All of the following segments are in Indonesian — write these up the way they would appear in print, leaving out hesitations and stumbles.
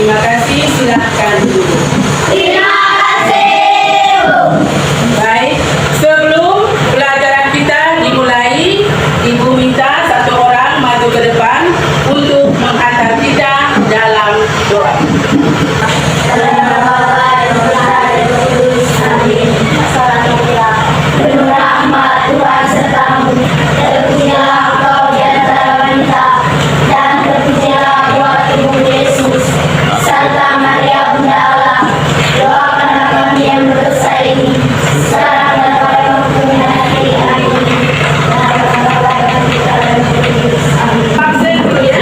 Terima kasih, silahkan duduk. Terima kasih. Baik, sebelum pelajaran kita dimulai, Ibu minta satu orang maju ke depan untuk menghantar kita dalam doa. Berrahmat Tuhan sertamu, terpujilah Engkau di antara wanita, dan terpujilah buah tubuh Yesus, serta Maria Bunda Allah. Doakanlah kami yang berdosa ini, sekarang dan pada waktu nanti. Amin. Paksa dulu ya.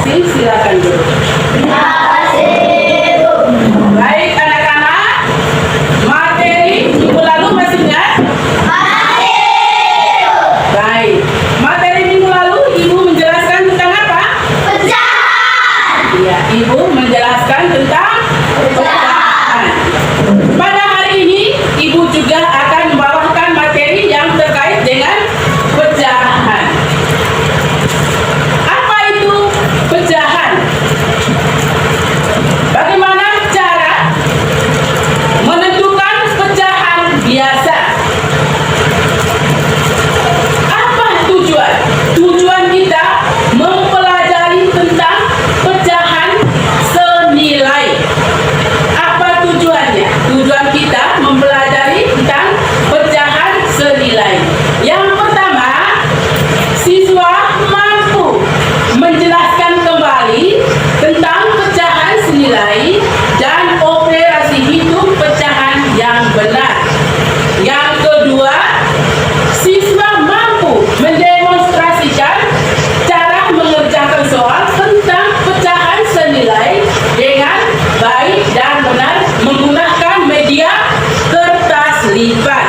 Silakan dulu. Baik anak-anak, materi minggu lalu masih ingat? Baik, materi minggu lalu Ibu menjelaskan tentang apa? Ya, Ibu menjelaskan tentang pecahan. Pada hari ini Ibu juga akan membawakan materi yang terkait dengan pecahan. Apa itu pecahan? Bagaimana cara menentukan pecahan biasa? Apa tujuan? Tujuan kita mempelajari tentang pecahan senilai. Apa tujuannya? Tujuan kita mempelajari tentang pecahan senilai. Yang pertama, siswa mampu menjelaskan kembali tentang pecahan senilai dan operasi hitung pecahan yang benar. Yang kedua, siswa mampu mendemonstrasikan cara mengerjakan soal tentang pecahan senilai dengan baik dan benar menggunakan media kertas lipat.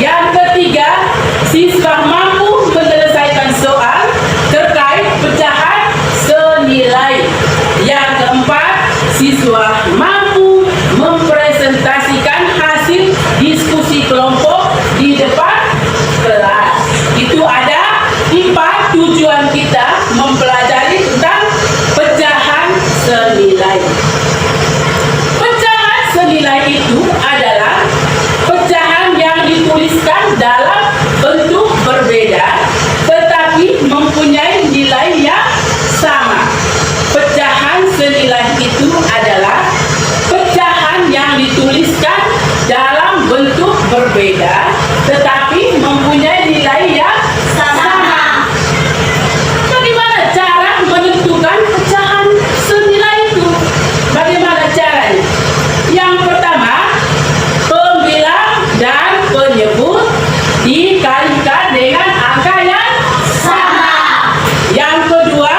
Yang ketiga, siswa mampu menyelesaikan soal terkait pecahan senilai. Yang keempat, siswa mampu mempresentasikan hasil diskusi kelompok di depan kelas. Itu ada 4 tujuan kita mempelajari tentang pecahan senilai. Pecahan senilai itu adalah pecahan yang dituliskan dalam bentuk berbeda tetapi mempunyai nilai yang sama. Pecahan senilai itu adalah pecahan yang dituliskan dalam bentuk berbeda tetapi mempunyai nilai yang sama. Bagaimana cara menentukan pecahan senilai itu? Bagaimana caranya? Yang pertama, pembilang dan penyebut dikalikan dengan angka yang sama. Yang kedua,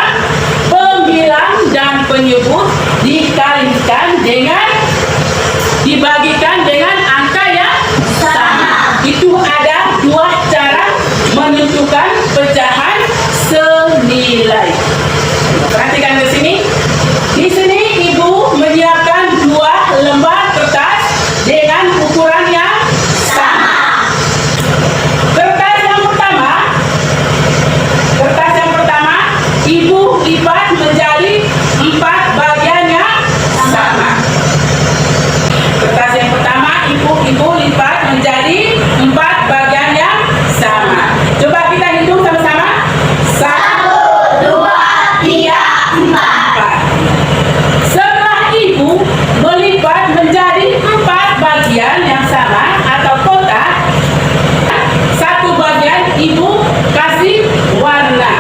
pembilang dan penyebut dibagikan dengan angka yang sama. Itu ada 2 cara menentukan pecahan senilai. Perhatikan ke sini. Di sini Ibu menyiapkan 2 lembar kertas dengan ukuran yang sama. Kertas yang pertama Ibu lipat menjadi 4 bagian yang sama. Kertas yang pertama Ibu lipat menjadi 4 bagian yang sama. Coba kita hitung sama-sama. 1, 2, 3, 4. Setelah Ibu melipat menjadi 4 bagian yang sama atau kotak, 1 bagian Ibu kasih warna.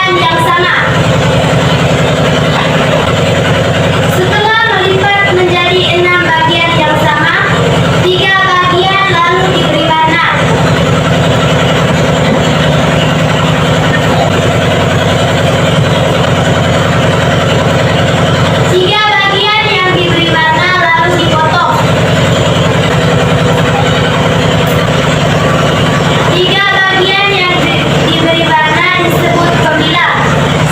bagian yang sama. Setelah melipat menjadi 6 bagian yang sama, 3 bagian lalu diberi warna. Tiga bagian yang diberi warna lalu dipotong. 3 bagian yang diberi warna disebut pemilah,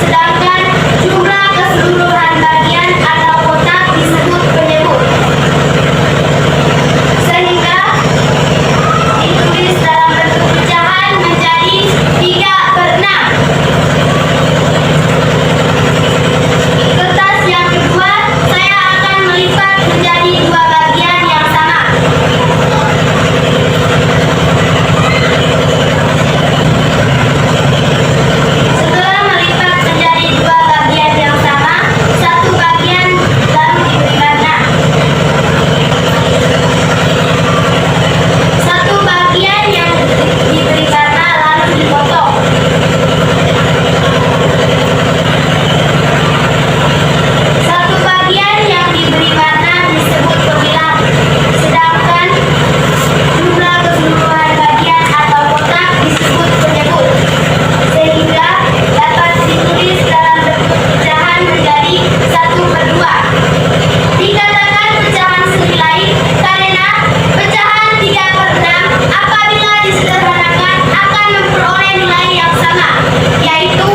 sedangkan jumlah keseluruhan bagian atau kotak disebut penyebut. Sehingga ditulis dalam bentuk pecahan menjadi 3/6. Kertas yang kedua saya akan melipat menjadi 2 bagian yang sama. Setelah melipat menjadi 2 bagian yang sama, 1 bagian lalu diberi warna. 1 bagian yang diberi warna lalu dipotong. 1 bagian yang diberi warna disebut pemilah, sedangkan jumlah keseluruhan bagian atau kotak disebut penyebut. Sehingga dapat ditulis dalam bentuk pecahan menjadi 1/2. Dikatakan pecahan senilai karena pecahan 3/6 apabila disederhanakan akan memperoleh nilai yang sama, yaitu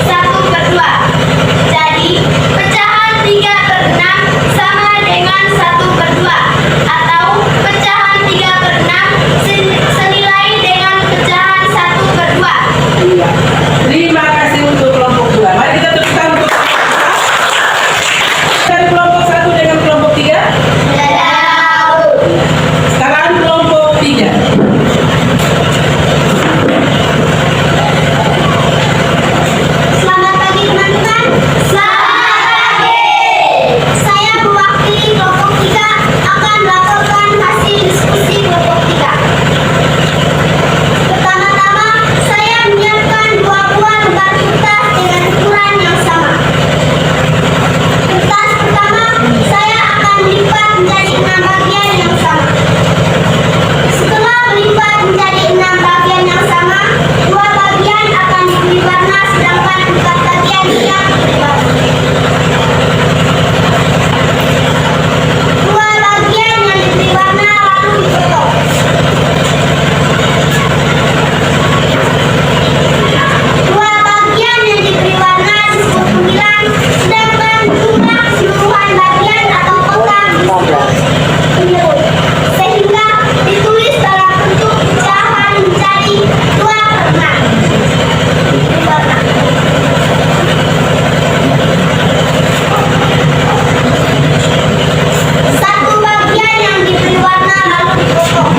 1/2. Jadi, pecahan 3/6 sama dengan 1/2, atau pecahan 3/6 senilai dengan pecahan 1/2. Iya. Terima kasih untuk kelompok 2. Mari kita teruskan untuk dari kelompok 1 dengan kelompok 3. Sekarang kelompok 3. Selamat pagi teman-teman. Selamat pagi. Saya mewakili kelompok 3 akan melaporkan hasil diskusi kelompok 3. Pertama-tama, saya menyiapkan 2 buah lembar kertas dengan ukuran yang sama. Kertas pertama, saya akan lipat menjadi 6 bagian yang sama. Setelah melipat menjadi 6 bagian yang sama, 2 bagian akan diberi warna, sedangkan 4 bagian tidak diberi warna. 2 bagian yang diberi warna lalu dipotong. 2 bagian yang diberi warna disebut pemilah, sedangkan jumlah keseluruhan bagian atau kotak disebut penyebut. Sehingga ditulis dalam bentuk pecahan menjadi 2/6. Diberi warna. 1 bagian yang diberi warna lalu dipotong.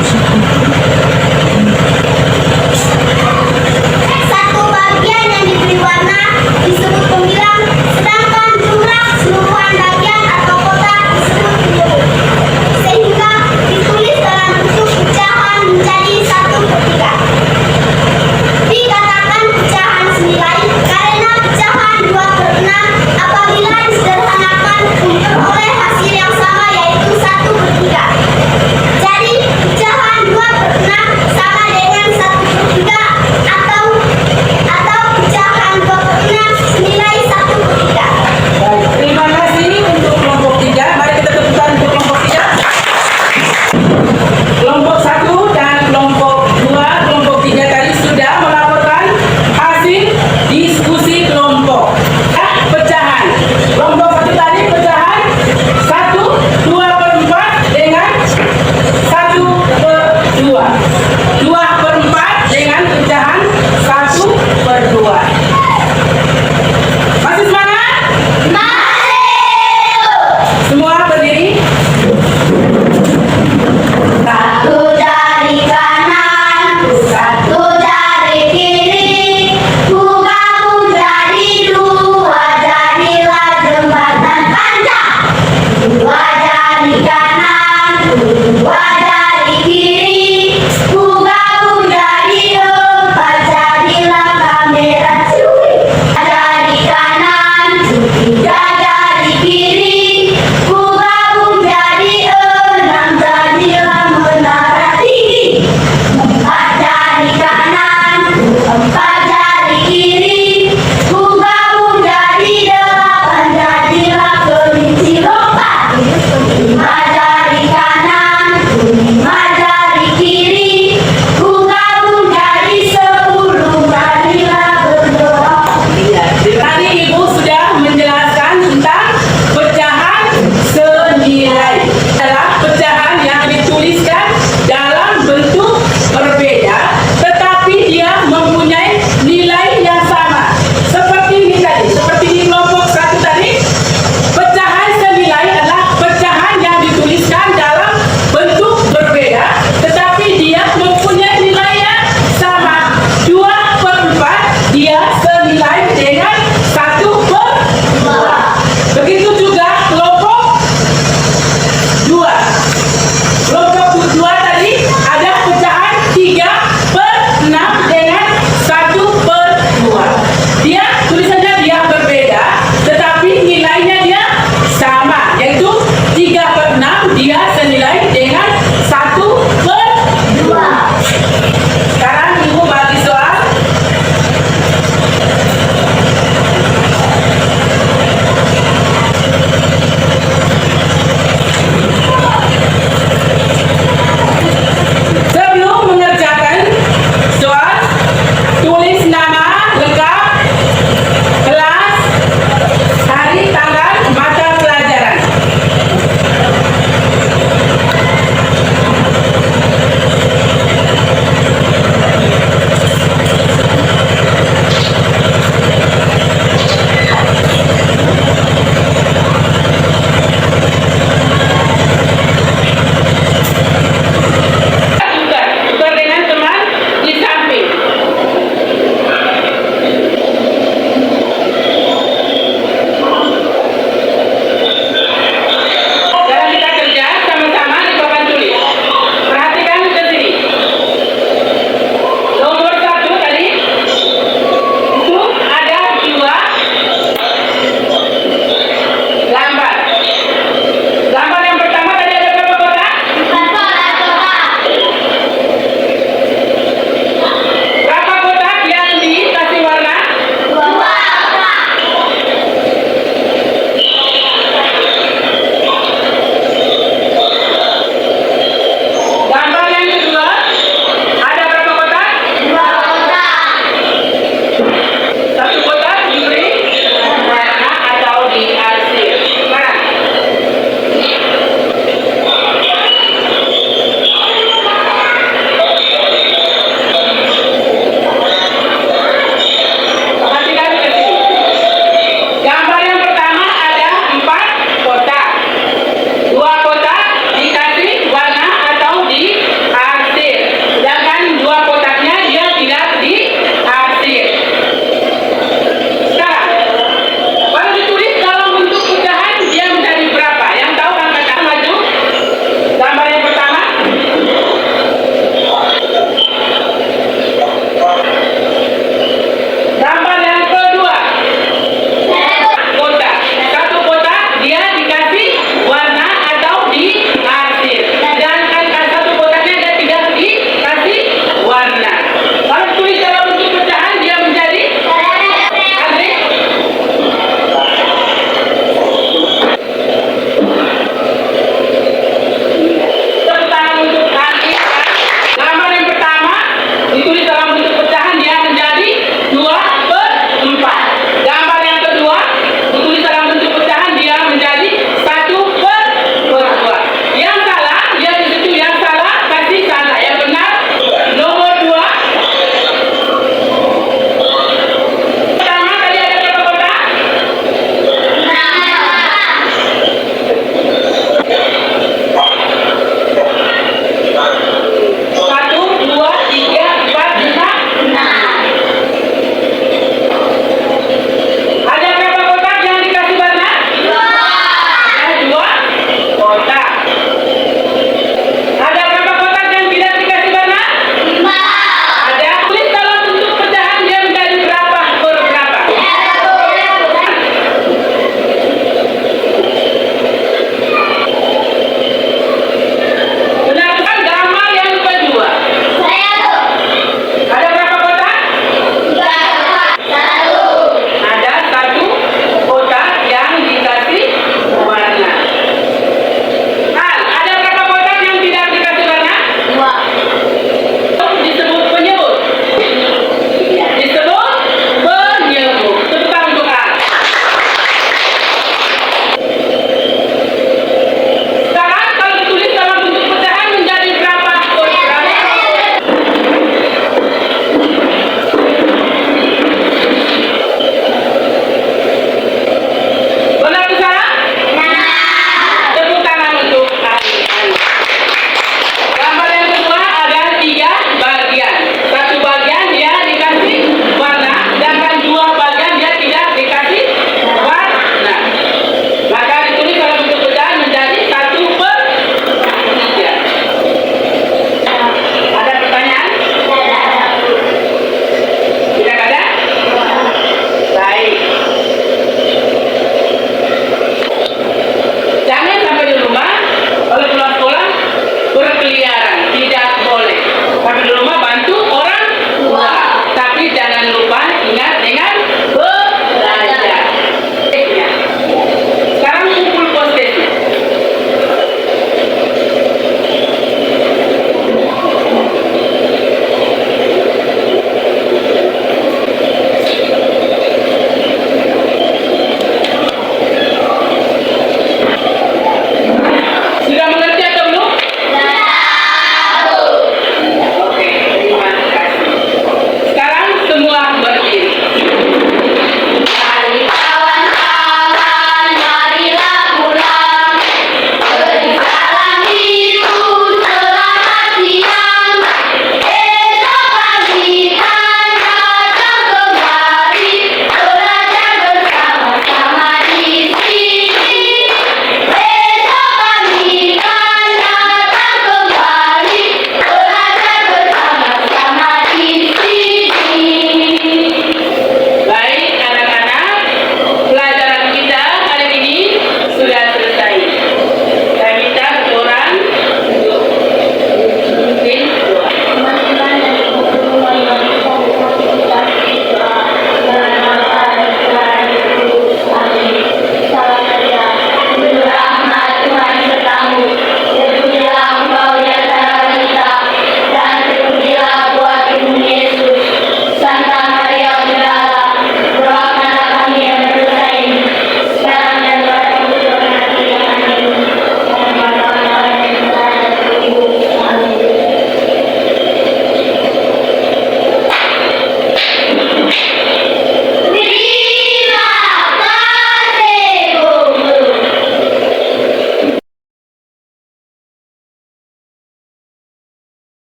1 bagian yang diberi warna disebut pemilah, sedangkan jumlah keseluruhan bagian atau kotak disebut penyebut. Sehingga ditulis dalam bentuk pecahan menjadi 1/3. Dikatakan pecahan senilai karena pecahan 2/6 apabila disederhanakan memperoleh hasil yang sama, yaitu 1/3.